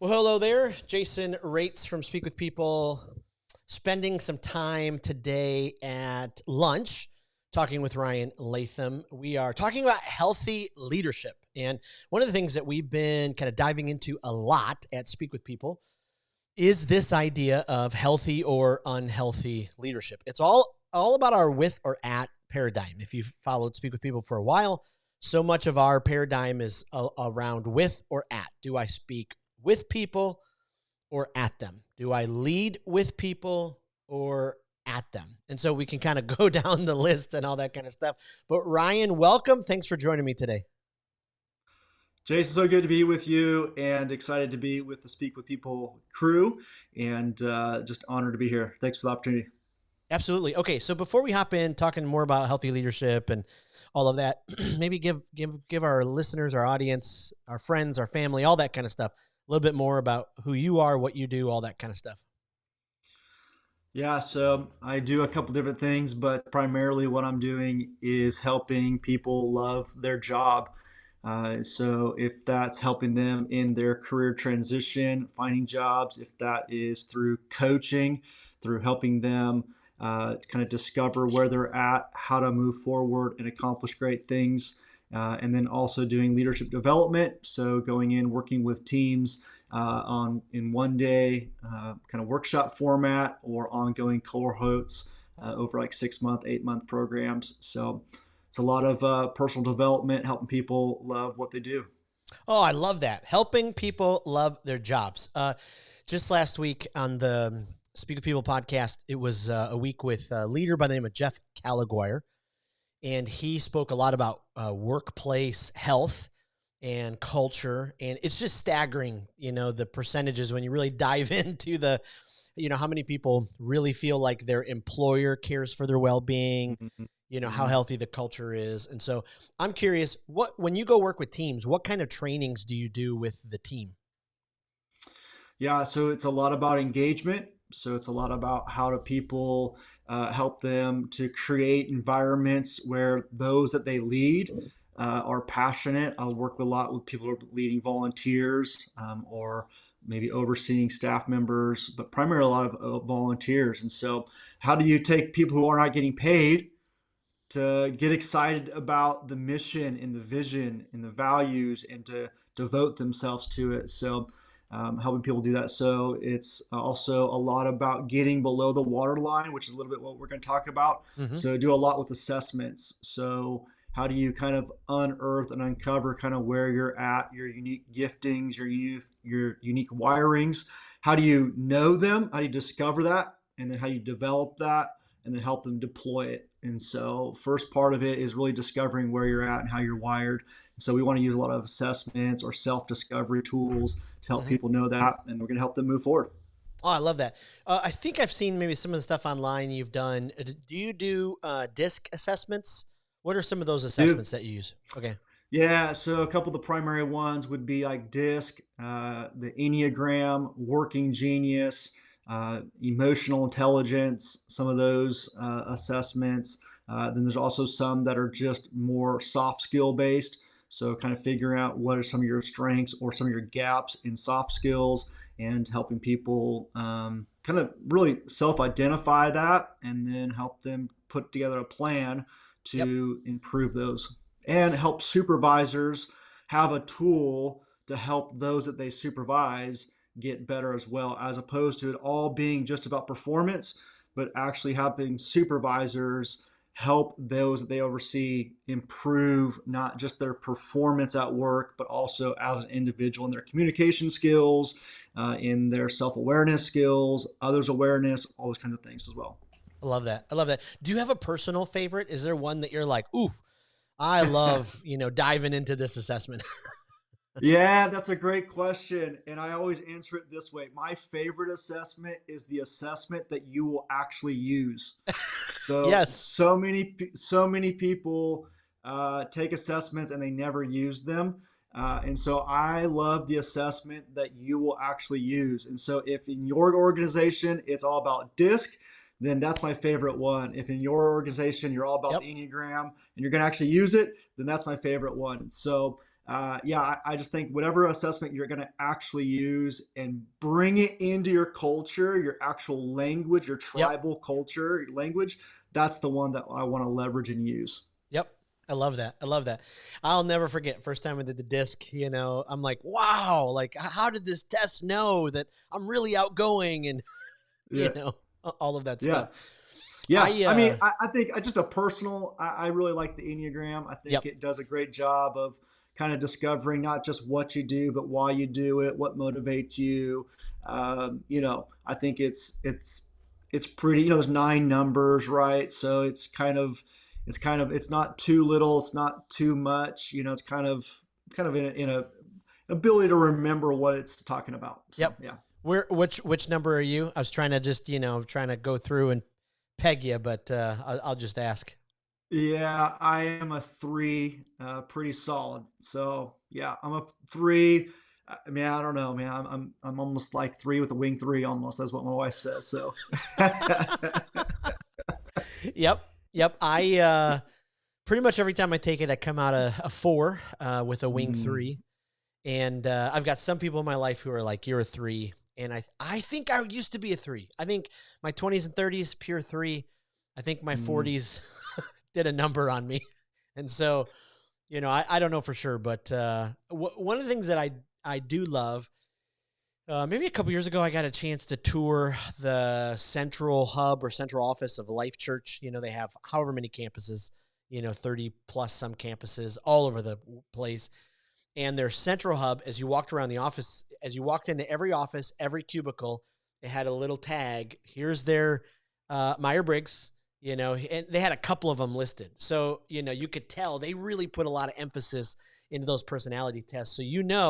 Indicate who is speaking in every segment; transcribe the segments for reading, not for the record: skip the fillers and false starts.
Speaker 1: Well, hello there. Jason Raitz from Speak with People, spending some time today at lunch talking with Ryan Latham. We are talking about healthy leadership. And one of the things that we've been kind of diving into a lot at Speak with People is this idea of healthy or unhealthy leadership. It's all about our with or at paradigm. If you've followed Speak with People for a while, so much of our paradigm is around with or at. Do I speak with people or at them? Do I lead with people or at them? And so we can kind of go down the list and all that kind of stuff. But Ryan, welcome. Thanks for joining me today.
Speaker 2: Jason, so good to be with you and excited to be with the Speak with People crew and just honored to be here. Thanks for the opportunity.
Speaker 1: Absolutely. Okay, so before we hop in talking more about healthy leadership and all of that, maybe give our listeners, our audience, our friends, our family, all that kind of stuff, a little bit more about who you are, what you do, all that kind of stuff.
Speaker 2: Yeah, so I do a couple different things, but primarily what I'm doing is helping people love their job. So if that's helping them in their career transition, finding jobs, if that is through coaching, through helping them kind of discover where they're at, how to move forward and accomplish great things. And then also doing leadership development. So going in, working with teams in one day kind of workshop format or ongoing cohorts over like 6-month, 8-month programs. So it's a lot of personal development, helping people love what they do.
Speaker 1: Oh, I love that. Helping people love their jobs. Just last week on the Speak with People podcast, it was a week with a leader by the name of Jeff Calliguire. And he spoke a lot about workplace health and culture. And it's just staggering, the percentages when you really dive into how many people really feel like their employer cares for their well-being, how healthy the culture is. And so I'm curious, when you go work with teams, what kind of trainings do you do with the team?
Speaker 2: Yeah, so it's a lot about engagement. So it's a lot about how do people help them to create environments where those that they lead are passionate. I'll work a lot with people who are leading volunteers or maybe overseeing staff members, but primarily a lot of volunteers. And so how do you take people who are not getting paid to get excited about the mission and the vision and the values and to devote themselves to it? So helping people do that. So it's also a lot about getting below the waterline, which is a little bit what we're going to talk about. Mm-hmm. So do a lot with assessments. So how do you kind of unearth and uncover kind of where you're at, your unique giftings, your unique wirings? How do you know them? How do you discover that? And then how you develop that and then help them deploy it. And so first part of it is really discovering where you're at and how you're wired. So we want to use a lot of assessments or self-discovery tools to help people know that, and we're going to help them move forward.
Speaker 1: Oh, I love that. I think I've seen maybe some of the stuff online you've done. Do you do DISC assessments? What are some of those assessments that you use? Okay.
Speaker 2: Yeah, so a couple of the primary ones would be like DISC, the Enneagram, Working Genius, emotional intelligence, some of those assessments. Then there's also some that are just more soft skill based. So kind of figuring out what are some of your strengths or some of your gaps in soft skills and helping people kind of really self-identify that and then help them put together a plan to improve those and help supervisors have a tool to help those that they supervise get better as well, as opposed to it all being just about performance, but actually helping supervisors help those that they oversee improve not just their performance at work, but also as an individual in their communication skills, in their self-awareness skills, others awareness, all those kinds of things as well.
Speaker 1: I love that. I love that. Do you have a personal favorite? Is there one that you're like, ooh, I love, diving into this assessment?
Speaker 2: Yeah, that's a great question. And I always answer it this way. My favorite assessment is the assessment that you will actually use. So,
Speaker 1: yes.
Speaker 2: so many people take assessments and they never use them. And so I love the assessment that you will actually use. And so if in your organization, it's all about DISC, then that's my favorite one. If in your organization, you're all about the Enneagram and you're going to actually use it, then that's my favorite one. So I just think whatever assessment you're going to actually use and bring it into your culture, your actual language, your
Speaker 1: Yep.
Speaker 2: tribal culture, your language, that's the one that I want to leverage and use.
Speaker 1: Yep. I love that. I love that. I'll never forget first time I did the disc, I'm like, wow, like how did this test know that I'm really outgoing and, you
Speaker 2: Yeah.
Speaker 1: know, all of that
Speaker 2: Yeah.
Speaker 1: stuff.
Speaker 2: Yeah.
Speaker 1: I,
Speaker 2: I mean,
Speaker 1: uh,
Speaker 2: I think just a personal, I really like the Enneagram. I think
Speaker 1: yep.
Speaker 2: it does a great job of kind of discovering not just what you do, but why you do it, what motivates you. I think it's pretty, there's nine numbers, right? So it's not too little. It's not too much, it's kind of in a ability to remember what it's talking about. So,
Speaker 1: Yep.
Speaker 2: yeah.
Speaker 1: Which number are you? I was trying to just, trying to go through and peg you, but I'll just ask.
Speaker 2: Yeah, I am a three, pretty solid. So yeah, I'm a three. I mean, I don't know, man. I'm almost like three with a wing three, almost. That's what my wife says. So
Speaker 1: Yep. Yep. Pretty much every time I take it, I come out a four with a wing
Speaker 2: Mm,
Speaker 1: three. And I've got some people in my life who are like, you're a three. And I think I used to be a three. I think my 20s and 30s, pure three. I think my
Speaker 2: mm,
Speaker 1: 40s did a number on me. And so, I don't know for sure. But one of the things that I do love, maybe a couple years ago, I got a chance to tour the central hub or central office of Life Church. They have however many campuses, 30 plus some campuses all over the place. And their central hub, as you walked around the office, as you walked into every office, every cubicle, it had a little tag. Here's their Myers-Briggs, and they had a couple of them listed. So, you could tell they really put a lot of emphasis into those personality tests. So,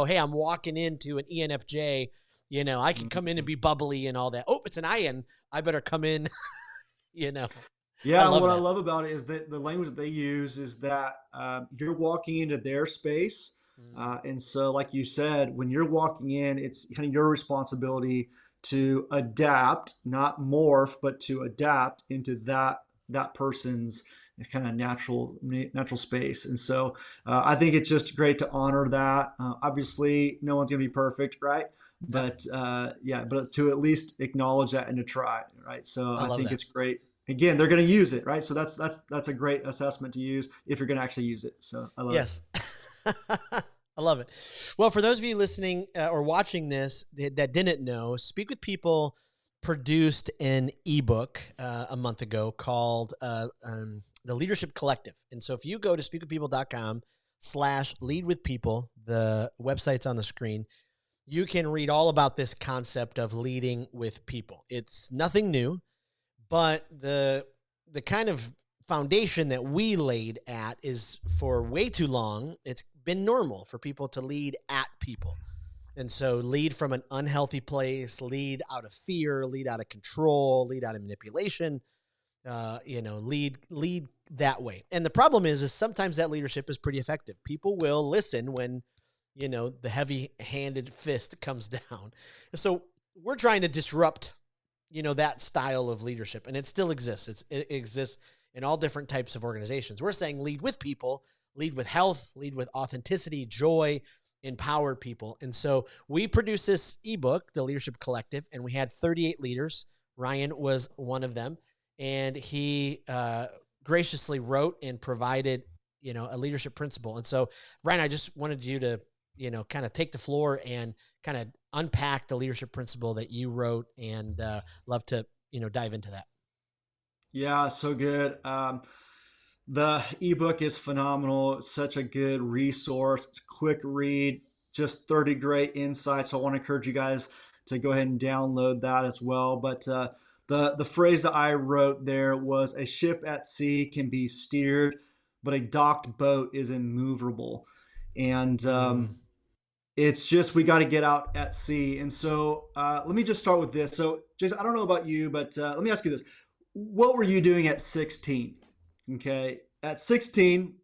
Speaker 1: hey, I'm walking into an ENFJ, I can come in and
Speaker 2: mm.
Speaker 1: be bubbly and all that. Oh, it's an IN. I better come in, you know. I
Speaker 2: Yeah, and
Speaker 1: love
Speaker 2: what I
Speaker 1: that.
Speaker 2: love about it is that the language that they use is that you're walking into their space.
Speaker 1: Mm,
Speaker 2: And so, like you said, when you're walking in, it's kind of your responsibility to adapt, not morph, but to adapt into that person's kind of natural space. And so, I think it's just great to honor that. Obviously, no one's gonna be perfect, right?
Speaker 1: yep.
Speaker 2: But to at least acknowledge that and to try, right? So
Speaker 1: I
Speaker 2: I
Speaker 1: love
Speaker 2: think
Speaker 1: that.
Speaker 2: it's great. Again, they're going to use it, right? So that's a great assessment to use if you're going to actually use it. So I love it.
Speaker 1: Yes. I love it. Well, for those of you listening or watching this that didn't know, Speak with People produced an ebook a month ago called The Leadership Collective. And so if you go to speakwithpeople.com/lead with people, the website's on the screen, you can read all about this concept of leading with people. It's nothing new, but the kind of foundation that we laid at is for way too long, it's been normal for people to lead at people. And so lead from an unhealthy place, lead out of fear, lead out of control, lead out of manipulation, lead that way. And the problem is sometimes that leadership is pretty effective. People will listen when, the heavy handed fist comes down. So we're trying to disrupt that style of leadership, and it still exists. It exists in all different types of organizations. We're saying lead with people, lead with health, lead with authenticity, joy, empower people. And so we produced this ebook, The Leadership Collective, and we had 38 leaders. Ryan was one of them, and he graciously wrote and provided, a leadership principle. And so, Ryan, I just wanted you to, kind of take the floor and kind of unpack the leadership principle that you wrote, and love to, dive into that.
Speaker 2: Yeah, so good. The ebook is phenomenal. It's such a good resource. It's a quick read, just 30 great insights. So I want to encourage you guys to go ahead and download that as well. But the phrase that I wrote there was a ship at sea can be steered, but a docked boat is immovable. And
Speaker 1: Mm.
Speaker 2: it's just we got to get out at sea. And so let me just start with this. So, Jason, I don't know about you, but let me ask you this. What were you doing at 16? Okay. At 16,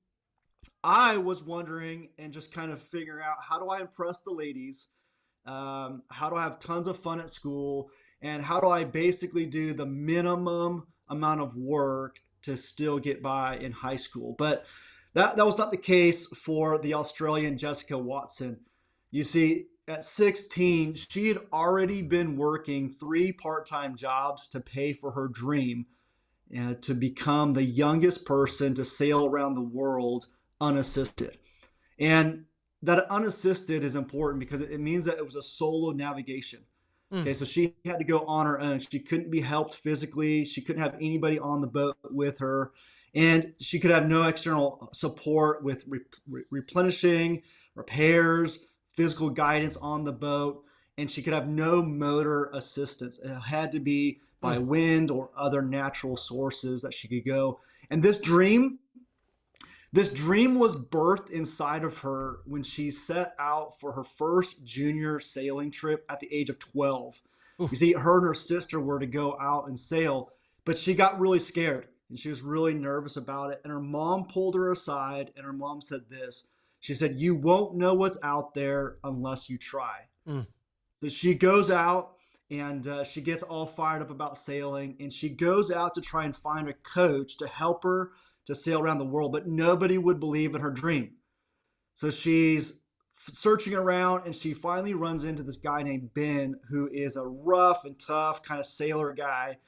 Speaker 2: I was wondering and just kind of figuring out, how do I impress the ladies? How do I have tons of fun at school? And how do I basically do the minimum amount of work to still get by in high school? But That was not the case for the Australian Jessica Watson. You see, at 16, she had already been working 3 part-time jobs to pay for her dream and to become the youngest person to sail around the world unassisted. And that unassisted is important because it means that it was a solo navigation.
Speaker 1: Mm.
Speaker 2: Okay, so she had to go on her own. She couldn't be helped physically. She couldn't have anybody on the boat with her. And she could have no external support with replenishing, repairs, physical guidance on the boat. And she could have no motor assistance. It had to be by wind or other natural sources that she could go. And this dream was birthed inside of her when she set out for her first junior sailing trip at the age of 12.
Speaker 1: Oof.
Speaker 2: You see, her and her sister were to go out and sail, but she got really scared and she was really nervous about it. And her mom pulled her aside and her mom said this. She said, "You won't know what's out there unless you try."
Speaker 1: Mm.
Speaker 2: So she goes out and she gets all fired up about sailing, and she goes out to try and find a coach to help her to sail around the world, but nobody would believe in her dream. So she's searching around and she finally runs into this guy named Ben, who is a rough and tough kind of sailor guy.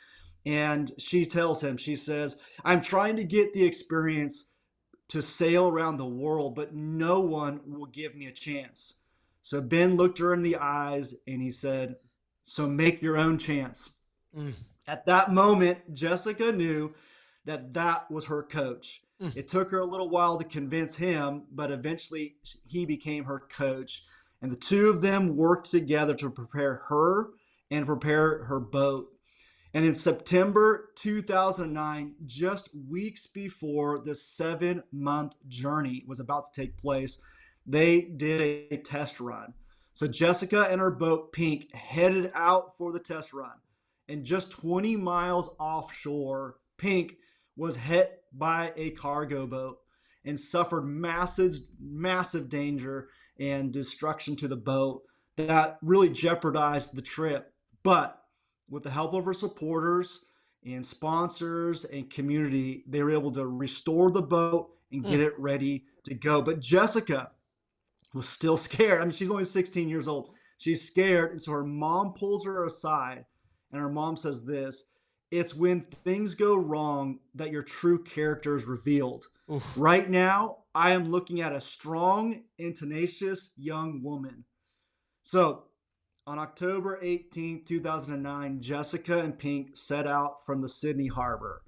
Speaker 2: And she tells him, she says, "I'm trying to get the experience to sail around the world, but no one will give me a chance." So Ben looked her in the eyes and he said, "So make your own chance."
Speaker 1: Mm.
Speaker 2: At that moment, Jessica knew that that was her coach.
Speaker 1: Mm.
Speaker 2: It took her a little while to convince him, but eventually he became her coach. And the two of them worked together to prepare her and prepare her boat. And in September 2009, just weeks before the 7-month journey was about to take place, they did a test run. So Jessica and her boat, Pink, headed out for the test run. And just 20 miles offshore, Pink was hit by a cargo boat and suffered massive danger and destruction to the boat that really jeopardized the trip. But with the help of her supporters and sponsors and community, they were able to restore the boat and get it ready to go. But Jessica was still scared. I mean, she's only 16 years old. She's scared. And so her mom pulls her aside and her mom says this: "It's when things go wrong that your true character is revealed.
Speaker 1: Oof.
Speaker 2: Right now, I am looking at a strong and tenacious young woman." So on October 18, 2009, Jessica and Pink set out from the Sydney harbor.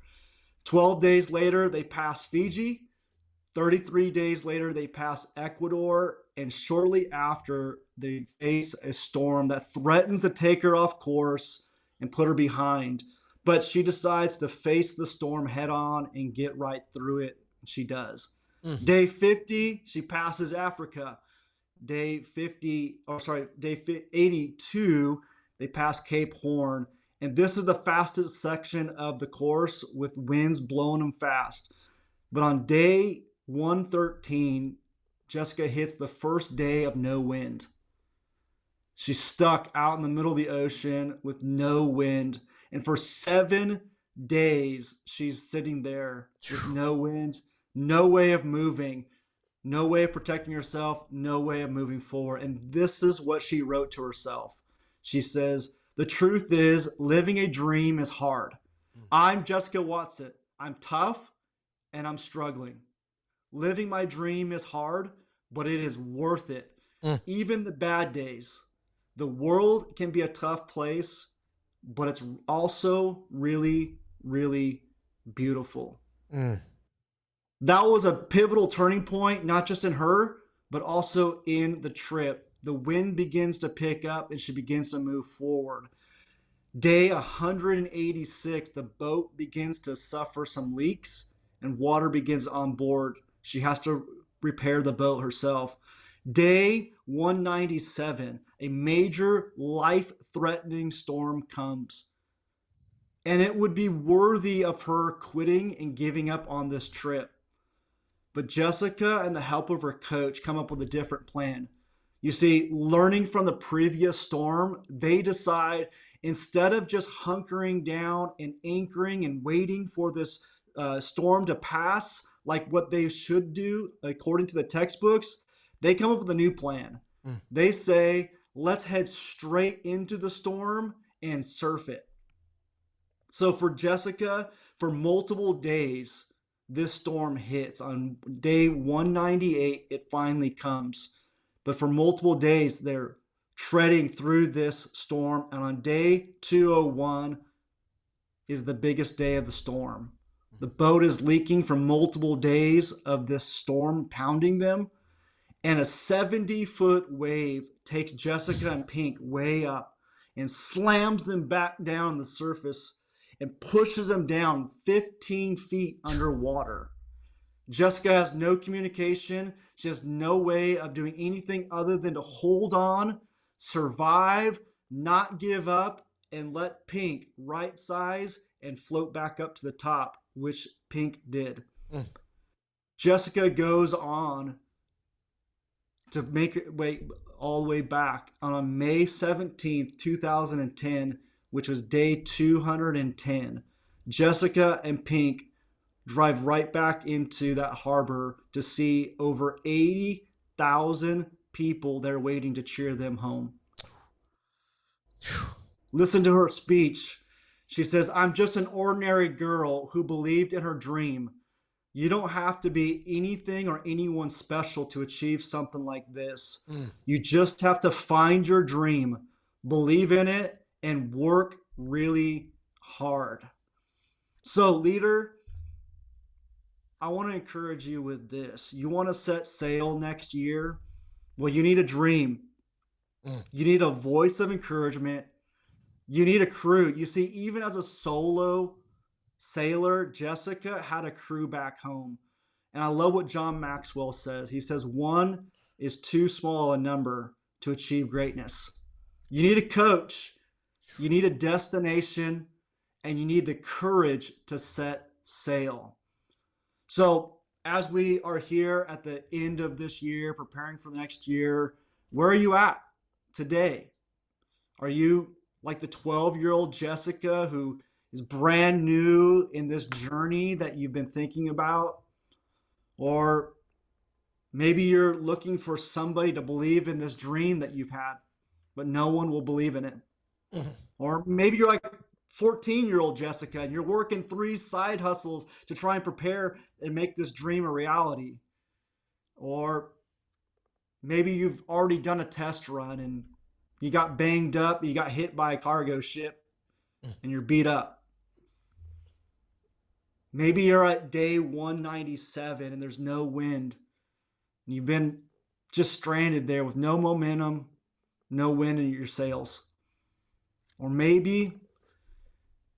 Speaker 2: 12 days later, they passed Fiji. 33 days later, they pass Ecuador, and shortly after, they face a storm that threatens to take her off course and put her behind. But she decides to face the storm head on and get right through it. She does. Day 50, she passes Africa. Day 82, they pass Cape Horn. And this is the fastest section of the course with winds blowing them fast. But on day 113, Jessica hits the first day of no wind. She's stuck out in the middle of the ocean with no wind. And for 7 days, she's sitting there with no wind, no way of moving, no way of protecting herself, no way of moving forward. And this is what she wrote to herself. She says, "The truth is, living a dream is hard. I'm Jessica Watson. I'm tough and I'm struggling. Living my dream is hard, but it is worth it. Even the bad days. The world can be a tough place, but it's also really, really beautiful." That was a pivotal turning point, not just in her, but also in the trip. The wind begins to pick up and she begins to move forward. Day 186, the boat begins to suffer some leaks and water begins on board. She has to repair the boat herself. Day 197, a major life-threatening storm comes. And it would be worthy of her quitting and giving up on this trip. But Jessica and the help of her coach come up with a different plan. You see, learning from the previous storm, they decide instead of just hunkering down and anchoring and waiting for this storm to pass like what they should do according to the textbooks, they come up with a new plan. They say, let's head straight into the storm and surf it. So for Jessica, for multiple days, this storm hits. On day 198, it finally comes. But for multiple days, they're treading through this storm. And on day 201 is the biggest day of the storm. The boat is leaking from multiple days of this storm pounding them. And a 70-foot wave takes Jessica and Pink way up and slams them back down the surface and pushes them down 15 feet underwater. Jessica has no communication. She has no way of doing anything other than to hold on, survive, not give up, and let Pink right size and float back up to the top, which Pink did. Jessica goes on to make her way all the way back on May 17th, 2010, which was day 210. Jessica and Pink drive right back into that harbor to see over 80,000 people there waiting to cheer them home. Listen to her speech. She says, "I'm just an ordinary girl who believed in her dream. You don't have to be anything or anyone special to achieve something like this. You just have to find your dream, believe in it, and work really hard." So, leader, I want to encourage you with this. You want to set sail next year? Well, you need a dream. You need a voice of encouragement. You need a crew. You see, even as a solo sailor, Jessica had a crew back home. And I love what John Maxwell says. He says, one is too small a number to achieve greatness. You need a coach, you need a destination, and you need the courage to set sail. So as we are here at the end of this year, preparing for the next year, where are you at today? Are you like the 12-year-old Jessica who is brand new in this journey that you've been thinking about? Or maybe you're looking for somebody to believe in this dream that you've had, but no one will believe in it. Or maybe you're like 14-year-old Jessica and you're working 3 side hustles to try and prepare and make this dream a reality. Or maybe you've already done a test run and you got banged up, you got hit by a cargo ship, and you're beat up. Maybe you're at day 197 and there's no wind. And you've been just stranded there with no momentum, no wind in your sails. Or maybe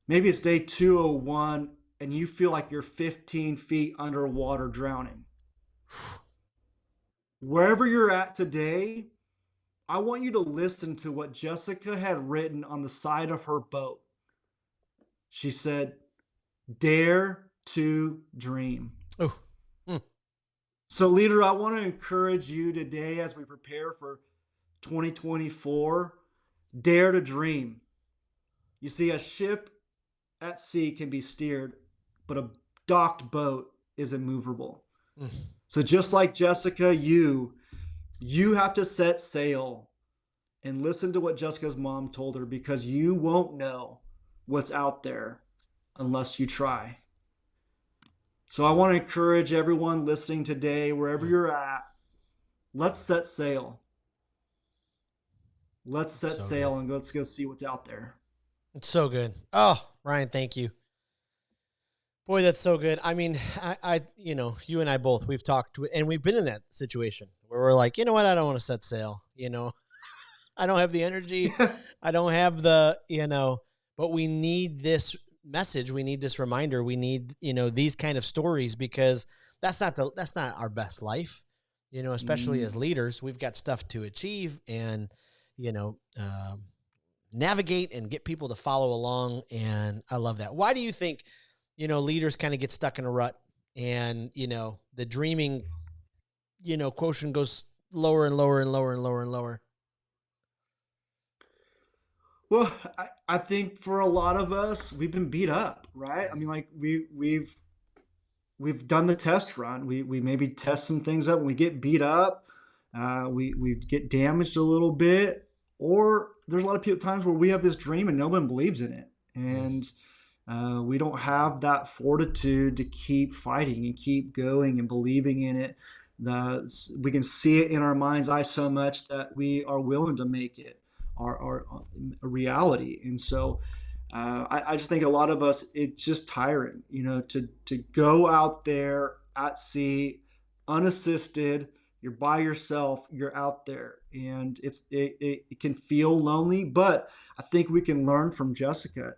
Speaker 2: it's day 201 and you feel like you're 15 feet underwater drowning. Wherever you're at today, I want you to listen to what Jessica had written on the side of her boat. She said, "Dare to dream."
Speaker 1: Oh.
Speaker 2: So, leader, I want to encourage you today as we prepare for 2024, dare to dream. You see, a ship at sea can be steered, but a docked boat is immovable. So just like Jessica, you have to set sail and listen to what Jessica's mom told her, because you won't know what's out there unless you try. So I want to encourage everyone listening today, wherever you're at, let's set sail. Let's set sail and let's go see what's out there.
Speaker 1: It's so good. Oh, Ryan, thank you. Boy, that's so good. I mean, I you and I both, we've talked and we've been in that situation where we're like, you know what? I don't want to set sail. I don't have the energy. I don't have the, but we need this message. We need this reminder. We need, these kind of stories, because that's not our best life, especially as leaders. We've got stuff to achieve and, navigate and get people to follow along. And I love that. Why do you think, leaders kind of get stuck in a rut and, the dreaming, quotient goes lower and lower and lower and lower and lower?
Speaker 2: Well, I think for a lot of us, we've been beat up, right? I mean, like we've we've done the test run. We maybe test some things up. When we get beat up, we get damaged a little bit, or there's a lot of people times where we have this dream and no one believes in it,
Speaker 1: Mm.
Speaker 2: and we don't have that fortitude to keep fighting and keep going and believing in it. We can see it in our mind's eye so much that we are willing to make it our a reality. And so I just think a lot of us, it's just tiring, to go out there at sea, unassisted. You're by yourself. You're out there, and it can feel lonely. But I think we can learn from Jessica.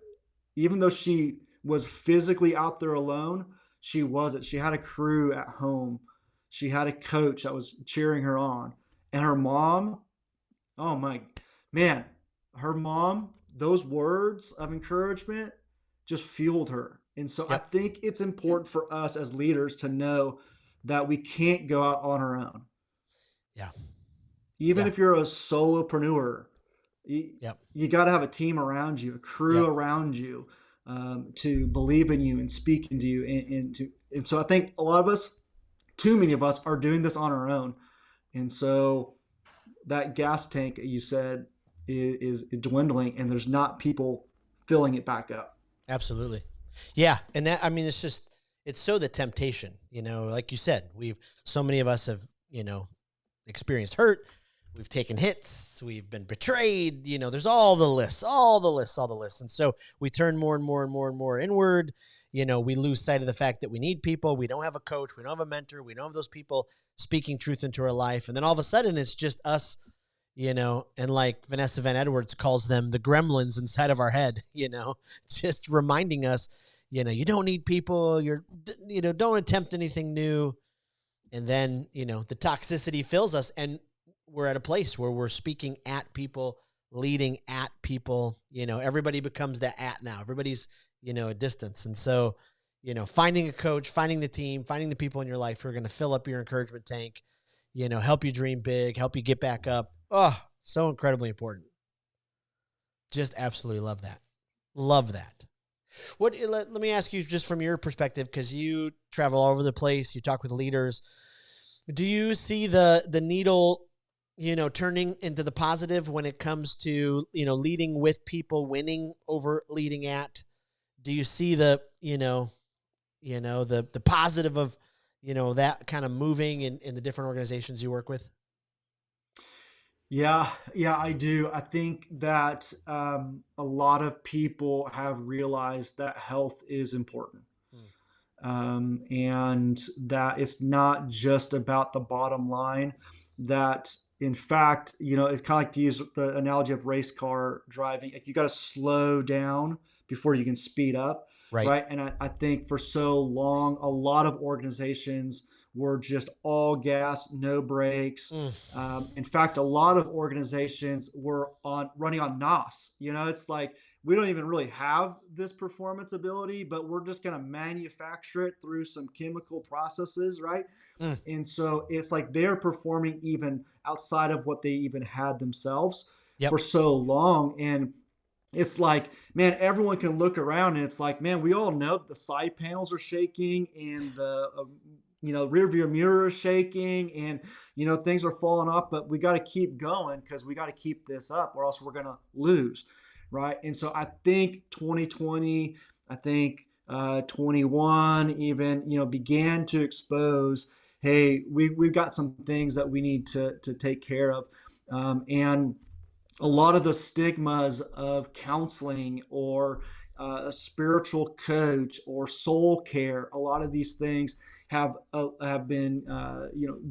Speaker 2: Even though she was physically out there alone, she wasn't. She had a crew at home. She had a coach that was cheering her on, and her mom. Oh my man, her mom, those words of encouragement just fueled her. And so I
Speaker 1: Yep.
Speaker 2: think it's important for us as leaders to know that we can't go out on our own.
Speaker 1: Yeah.
Speaker 2: Even
Speaker 1: Yeah.
Speaker 2: if you're a solopreneur, you,
Speaker 1: Yep.
Speaker 2: you got to have a team around you, a crew
Speaker 1: Yep.
Speaker 2: around you, to believe in you and speak into you. And so I think a lot of us, too many of us, are doing this on our own. And so that gas tank you said is dwindling, and there's not people filling it back up.
Speaker 1: Absolutely. Yeah. And that, I mean, it's so the temptation, like you said, so many of us have, experienced hurt. We've taken hits. We've been betrayed. There's all the lists, all the lists, all the lists. And so we turn more and more and more and more inward. We lose sight of the fact that we need people. We don't have a coach. We don't have a mentor. We don't have those people speaking truth into our life. And then all of a sudden it's just us, and like Vanessa Van Edwards calls them the gremlins inside of our head, just reminding us, you don't need people. Don't attempt anything new. And then, the toxicity fills us, and we're at a place where we're speaking at people, leading at people. Everybody becomes the at now. Everybody's, a distance. And so, finding a coach, finding the team, finding the people in your life who are going to fill up your encouragement tank, help you dream big, help you get back up. Oh, so incredibly important. Just absolutely love that. Love that. Let me ask you, just from your perspective, because you travel all over the place, you talk with leaders. Do you see the needle, turning into the positive when it comes to, leading with people, winning over leading at? Do you see the positive of, that kind of moving in the different organizations you work with?
Speaker 2: Yeah, yeah, I do. I think that a lot of people have realized that health is important,
Speaker 1: Hmm.
Speaker 2: and that it's not just about the bottom line. That, in fact, it's kind of like, to use the analogy of race car driving. Like, you got to slow down before you can speed up,
Speaker 1: Right.
Speaker 2: right? And I think for so long, a lot of organizations were just all gas, no brakes.
Speaker 1: Mm.
Speaker 2: In fact, a lot of organizations were on running on NOS. It's like, we don't even really have this performance ability, but we're just going to manufacture it through some chemical processes, right?
Speaker 1: Mm.
Speaker 2: And so it's like they're performing even outside of what they even had themselves
Speaker 1: Yep.
Speaker 2: for so long. And it's like, man, everyone can look around and it's like, man, we all know that the side panels are shaking, and the rear view mirror is shaking, and things are falling off, but we got to keep going because we got to keep this up, or else we're going to lose, right? And so I think 2020, I think 21 even, began to expose, hey, we've got some things that we need to take care of. And a lot of the stigmas of counseling, or a spiritual coach, or soul care, a lot of these things have been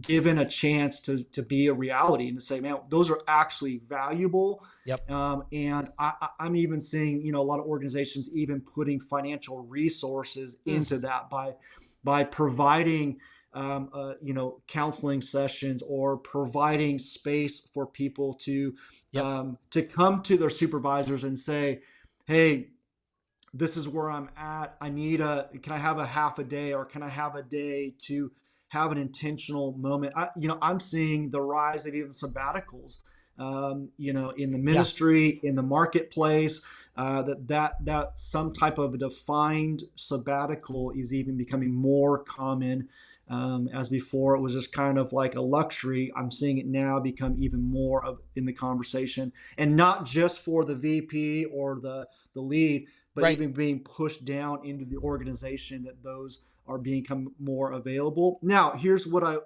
Speaker 2: given a chance to be a reality, and to say, man, those are actually valuable.
Speaker 1: Yep.
Speaker 2: And I'm even seeing a lot of organizations even putting financial resources
Speaker 1: Mm.
Speaker 2: into that by providing counseling sessions, or providing space for people
Speaker 1: Yep.
Speaker 2: to come to their supervisors and say, hey, this is where I'm at. Can I have a half a day, or can I have a day to have an intentional moment? I'm seeing the rise of even sabbaticals, in the
Speaker 1: Yeah.
Speaker 2: ministry, in the marketplace, that some type of a defined sabbatical is even becoming more common. As before, it was just kind of like a luxury. I'm seeing it now become even more of in the conversation, and not just for the VP or the lead, but
Speaker 1: Right.
Speaker 2: even being pushed down into the organization, that those are become more available. Now, here's what I'm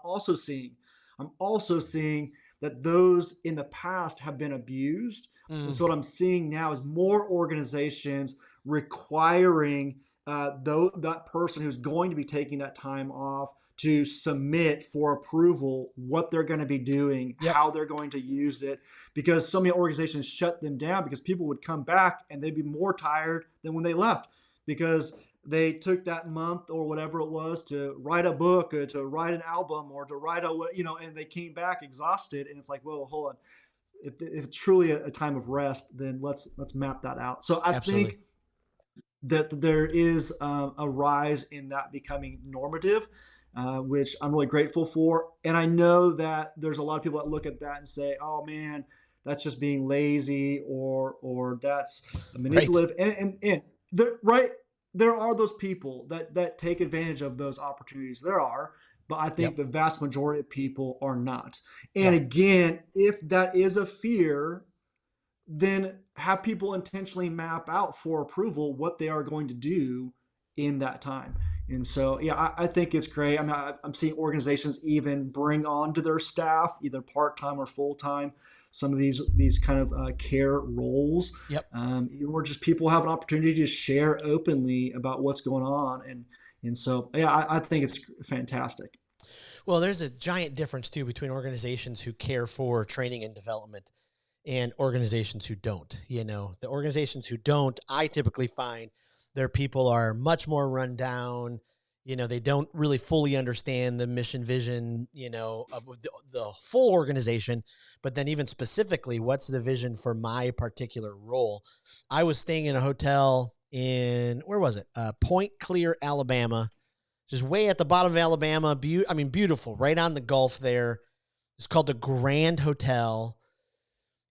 Speaker 2: also seeing. I'm also seeing that those in the past have been abused. And
Speaker 1: Mm.
Speaker 2: so what I'm seeing now is more organizations requiring that person who's going to be taking that time off to submit for approval what they're going to be doing,
Speaker 1: Yep.
Speaker 2: how they're going to use it, because so many organizations shut them down because people would come back and they'd be more tired than when they left, because they took that month or whatever it was to write a book or to write an album or to write and they came back exhausted. And it's like, well, hold on. If it's truly a time of rest, then let's map that out. So I
Speaker 1: Absolutely.
Speaker 2: think that there is a rise in that becoming normative, which I'm really grateful for. And I know that there's a lot of people that look at that and say, "Oh man, that's just being lazy," or that's
Speaker 1: Right.
Speaker 2: manipulative. And right, there are those people that take advantage of those opportunities. There are, but I think
Speaker 1: Yep.
Speaker 2: the vast majority of people are not. And
Speaker 1: Yeah.
Speaker 2: again, if that is a fear, then have people intentionally map out for approval what they are going to do in that time. And so, yeah, I think it's great. I'm seeing organizations even bring on to their staff, either part time or full time, some of these kind of care roles,
Speaker 1: Yep.
Speaker 2: or just people have an opportunity to share openly about what's going on. And so, yeah, I think it's fantastic.
Speaker 1: Well, there's a giant difference too between organizations who care for training and development and organizations who don't. The organizations who don't, I typically find their people are much more run down. They don't really fully understand the mission vision, of the full organization, but then even specifically, what's the vision for my particular role? I was staying in a hotel in, where was it? Point Clear, Alabama, just way at the bottom of Alabama. Beautiful, right on the Gulf there. It's called the Grand Hotel.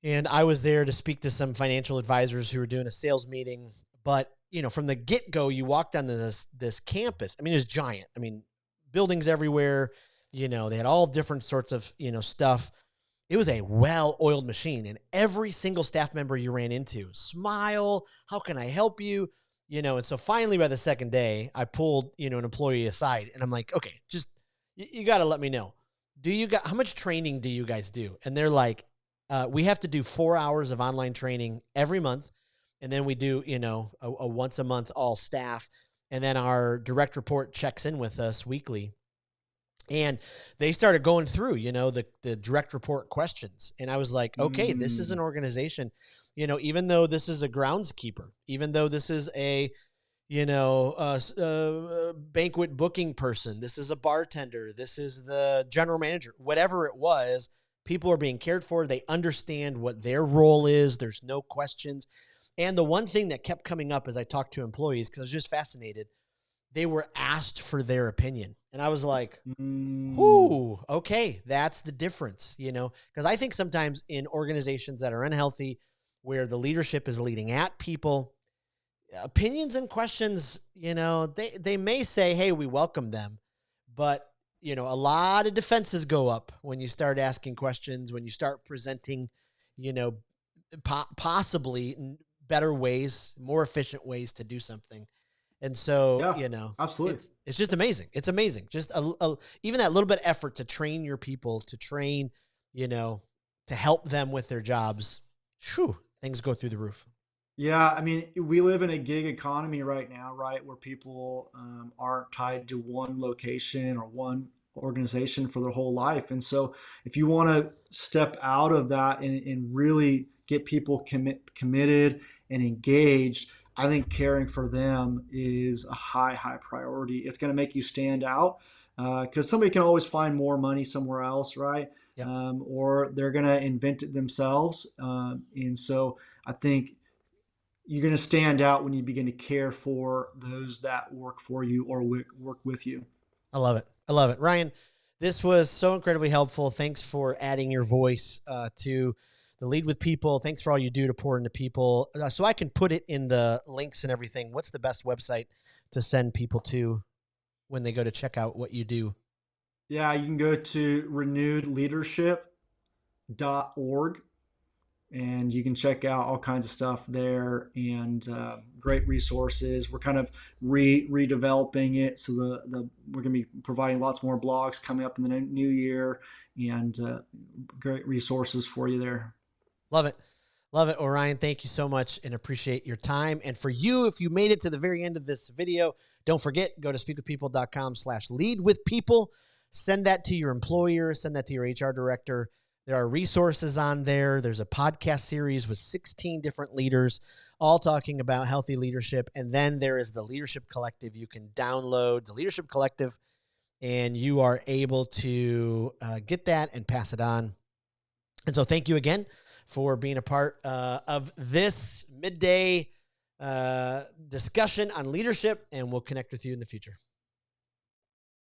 Speaker 1: And I was there to speak to some financial advisors who were doing a sales meeting. But, from the get go, you walked on this campus. It was giant. Buildings everywhere. They had all different sorts of, stuff. It was a well-oiled machine. And every single staff member you ran into, smile, how can I help you? And so finally by the second day, I pulled, an employee aside and I'm like, okay, just, you got to let me know. How much training do you guys do? And they're like, we have to do 4 hours of online training every month. And then we do, a once a month all staff. And then our direct report checks in with us weekly. And they started going through, the direct report questions. And I was like, okay, this is an
Speaker 2: Mm,
Speaker 1: organization, even though this is a groundskeeper, even though this is a, banquet booking person, this is a bartender, this is the general manager, whatever it was, people are being cared for. They understand what their role is. There's no questions. And the one thing that kept coming up as I talked to employees, because I was just fascinated, they were asked for their opinion. And I was like,
Speaker 2: mm,
Speaker 1: whoo, okay, that's the difference, because I think sometimes in organizations that are unhealthy, where the leadership is leading at people, opinions and questions, they may say, hey, we welcome them, but a lot of defenses go up when you start asking questions, when you start presenting, you know, possibly better ways, more efficient ways to do something. And so,
Speaker 2: yeah, absolutely.
Speaker 1: it's just amazing. It's amazing. Just even that little bit of effort to train your people, to train, you know, to help them with their jobs. Whew, things go through the roof.
Speaker 2: Yeah, we live in a gig economy right now, right, where people aren't tied to one location or one organization for their whole life. And so, if you want to step out of that and really get people committed and engaged, I think caring for them is a high priority. It's going to make you stand out, because somebody can always find more money somewhere else, right?
Speaker 1: Yep.
Speaker 2: Or they're going to invent it themselves. And so, I think you're going to stand out when you begin to care for those that work for you or work with you.
Speaker 1: I love it. I love it. Ryan, This was so incredibly helpful. Thanks for adding your voice to the Lead with People. Thanks for all you do to pour into people. So I can put it in the links and everything. What's the best website to send people to when they go to check out what you do?
Speaker 2: Yeah, you can go to renewedleadership.org and you can check out all kinds of stuff there and great resources. We're kind of redeveloping it, so we're going to be providing lots more blogs coming up in the new year and great resources for you there.
Speaker 1: Love it. Love it. Ryan, thank you so much and appreciate your time. And for you, if you made it to the very end of this video, don't forget, go to speakwithpeople.com/leadwithpeople. Send that to your employer. Send that to your HR director. There are resources on there. There's a podcast series with 16 different leaders, all talking about healthy leadership. And then there is the Leadership Collective. You can download the Leadership Collective, and you are able to get that and pass it on. And so thank you again for being a part of this midday discussion on leadership, and we'll connect with you in the future.